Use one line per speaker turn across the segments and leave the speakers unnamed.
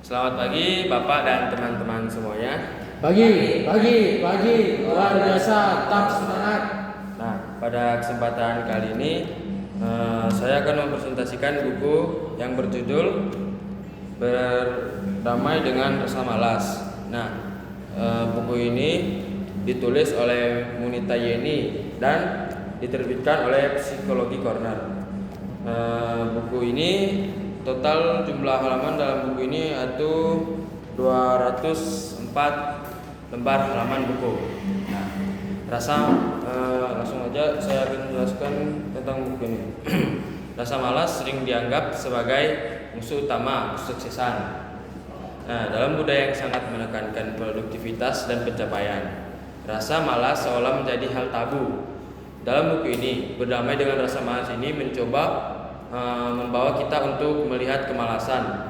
Selamat pagi Bapak dan teman-teman semuanya.
Pagi, luar biasa, tetap semangat.
Nah, pada kesempatan kali ini saya akan mempresentasikan buku yang berjudul Berdamai dengan Rasa Malas. Nah, buku ini ditulis oleh Munita Yeni dan diterbitkan oleh Psikologi Corner. Buku ini total jumlah halaman dalam buku ini itu 204 lembar halaman buku. Nah, langsung aja saya akan menjelaskan tentang buku ini. Rasa malas sering dianggap sebagai musuh utama kesuksesan. Nah, dalam budaya yang sangat menekankan produktivitas dan pencapaian, rasa malas seolah menjadi hal tabu. Dalam buku ini, Berdamai dengan Rasa Malas ini mencoba membawa kita untuk melihat kemalasan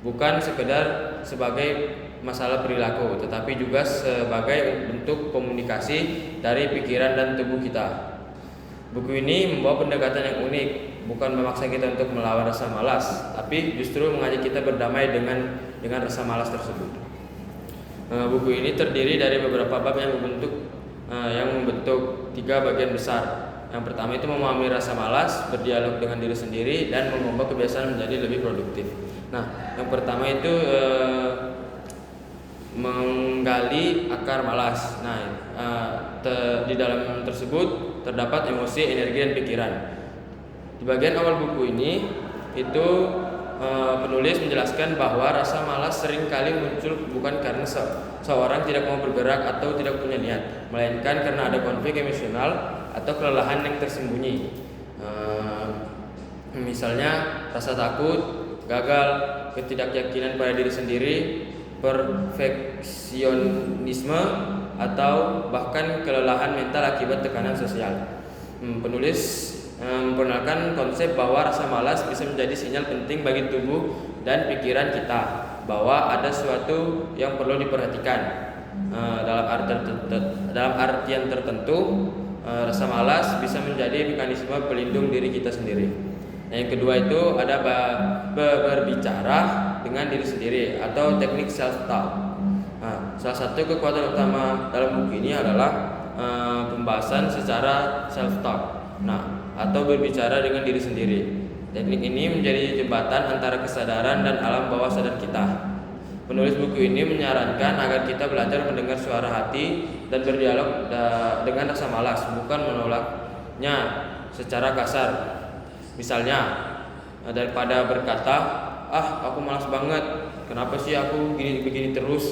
bukan sekedar sebagai masalah perilaku, tetapi juga sebagai bentuk komunikasi dari pikiran dan tubuh kita. Buku ini membawa pendekatan yang unik, bukan memaksa kita untuk melawan rasa malas, tapi justru mengajak kita berdamai dengan rasa malas tersebut. Buku ini terdiri dari beberapa bab yang membentuk 3 bagian besar. Yang pertama itu memahami rasa malas, berdialog dengan diri sendiri, dan mengubah kebiasaan menjadi lebih produktif. Nah, yang pertama itu menggali akar malas. Nah, di dalam tersebut terdapat emosi, energi, dan pikiran. Di bagian awal buku ini itu penulis menjelaskan bahwa rasa malas sering kali muncul bukan karena seorang tidak mau bergerak atau tidak punya niat, melainkan karena ada konflik emosional atau kelelahan yang tersembunyi. Misalnya rasa takut, gagal, ketidakyakinan pada diri sendiri, perfeksionisme, atau bahkan kelelahan mental akibat tekanan sosial. Penulis memperkenalkan konsep bahwa rasa malas bisa menjadi sinyal penting bagi tubuh dan pikiran kita bahwa ada sesuatu yang perlu diperhatikan. Dalam artian tertentu, rasa malas bisa menjadi mekanisme pelindung diri kita sendiri. Nah, yang kedua itu ada berbicara dengan diri sendiri atau teknik self talk. Nah, salah satu kekuatan utama dalam buku ini adalah pembahasan secara self talk. Nah, atau berbicara dengan diri sendiri. Teknik ini menjadi jembatan antara kesadaran dan alam bawah sadar kita. Penulis buku ini menyarankan agar kita belajar mendengar suara hati dan berdialog dengan rasa malas, bukan menolaknya secara kasar. Misalnya, daripada berkata, aku malas banget, kenapa sih aku begini terus?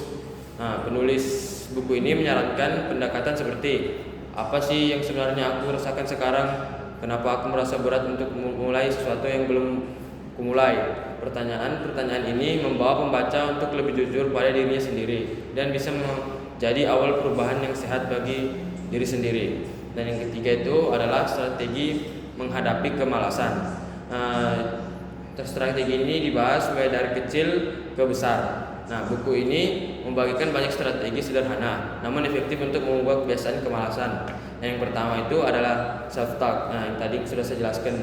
Nah, penulis buku ini menyarankan pendekatan seperti, apa sih yang sebenarnya aku rasakan sekarang? Kenapa aku merasa berat untuk memulai sesuatu yang belum kumulai? Pertanyaan ini membawa pembaca untuk lebih jujur pada dirinya sendiri dan bisa menjadi awal perubahan yang sehat bagi diri sendiri. Dan yang ketiga itu adalah strategi menghadapi kemalasan. Strategi ini dibahas mulai dari kecil ke besar. Nah, buku ini membagikan banyak strategi sederhana namun efektif untuk mengubah kebiasaan kemalasan. Yang pertama itu adalah self talk. Nah, yang tadi sudah saya jelaskan.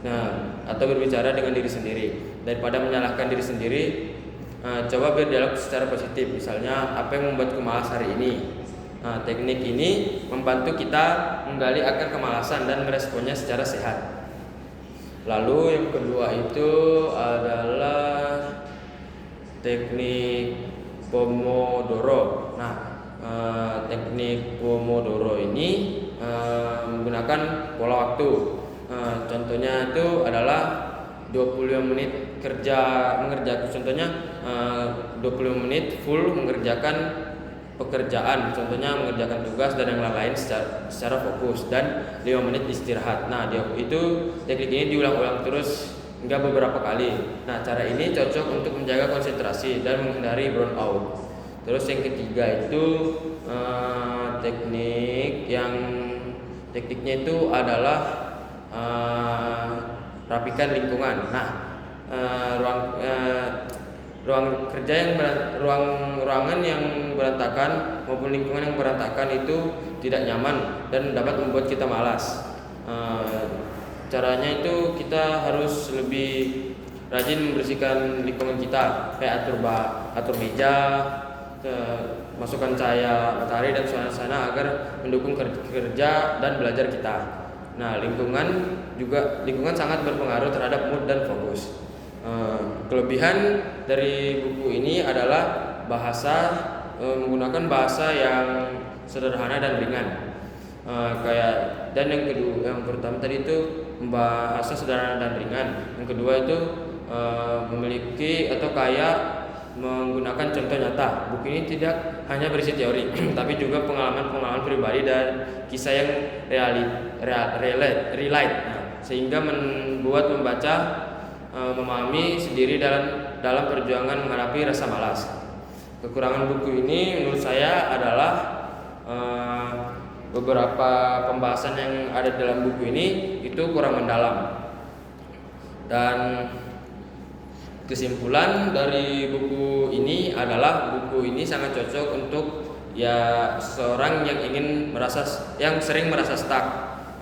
Nah, atau berbicara dengan diri sendiri. Daripada menyalahkan diri sendiri, coba berdialog secara positif. Misalnya, apa yang membuatku malas hari ini? Nah, teknik ini membantu kita menggali akar kemalasan dan meresponnya secara sehat. Lalu yang kedua itu adalah teknik Pomodoro. Nah, teknik Pomodoro ini menggunakan pola waktu. Contohnya itu adalah 25 menit mengerjakan. Contohnya 25 menit full mengerjakan pekerjaan, contohnya mengerjakan tugas dan yang lain secara fokus, dan 5 menit istirahat. Nah, teknik ini diulang-ulang terus hingga beberapa kali. Nah, cara ini cocok untuk menjaga konsentrasi dan menghindari burnout. Terus yang ketiga itu tekniknya itu adalah rapikan lingkungan. Nah, ruangan yang berantakan maupun lingkungan yang berantakan itu tidak nyaman dan dapat membuat kita malas. Caranya itu kita harus lebih rajin membersihkan lingkungan kita, kayak atur meja, masukkan cahaya matahari dan suasana agar mendukung kerja dan belajar kita. Nah, lingkungan sangat berpengaruh terhadap mood dan fokus. Kelebihan dari buku ini adalah menggunakan bahasa yang sederhana dan ringan. Dan yang pertama tadi itu bahasa sederhana dan ringan. Yang kedua itu memiliki atau menggunakan contoh nyata. Buku ini tidak hanya berisi teori, tapi juga pengalaman pribadi dan kisah yang relate. Sehingga membuat membaca memahami sendiri dalam perjuangan menghadapi rasa malas. Kekurangan buku ini menurut saya adalah beberapa pembahasan yang ada dalam buku ini itu kurang mendalam. Dan kesimpulan dari buku ini adalah buku ini sangat cocok untuk seorang yang sering merasa stuck,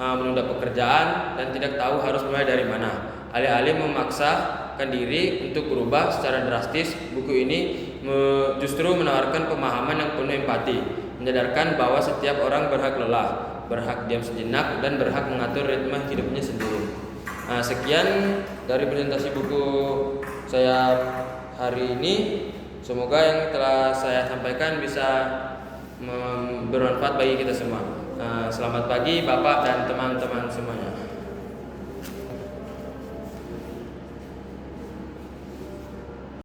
menunda pekerjaan dan tidak tahu harus mulai dari mana. Alih-alih memaksakan diri untuk berubah secara drastis, buku ini justru menawarkan pemahaman yang penuh empati, menyadarkan bahwa setiap orang berhak lelah, berhak diam sejenak, dan berhak mengatur ritme hidupnya sendiri. Sekian dari presentasi buku saya hari ini. Semoga yang telah saya sampaikan bisa bermanfaat bagi kita semua. Selamat pagi Bapak dan teman-teman semuanya.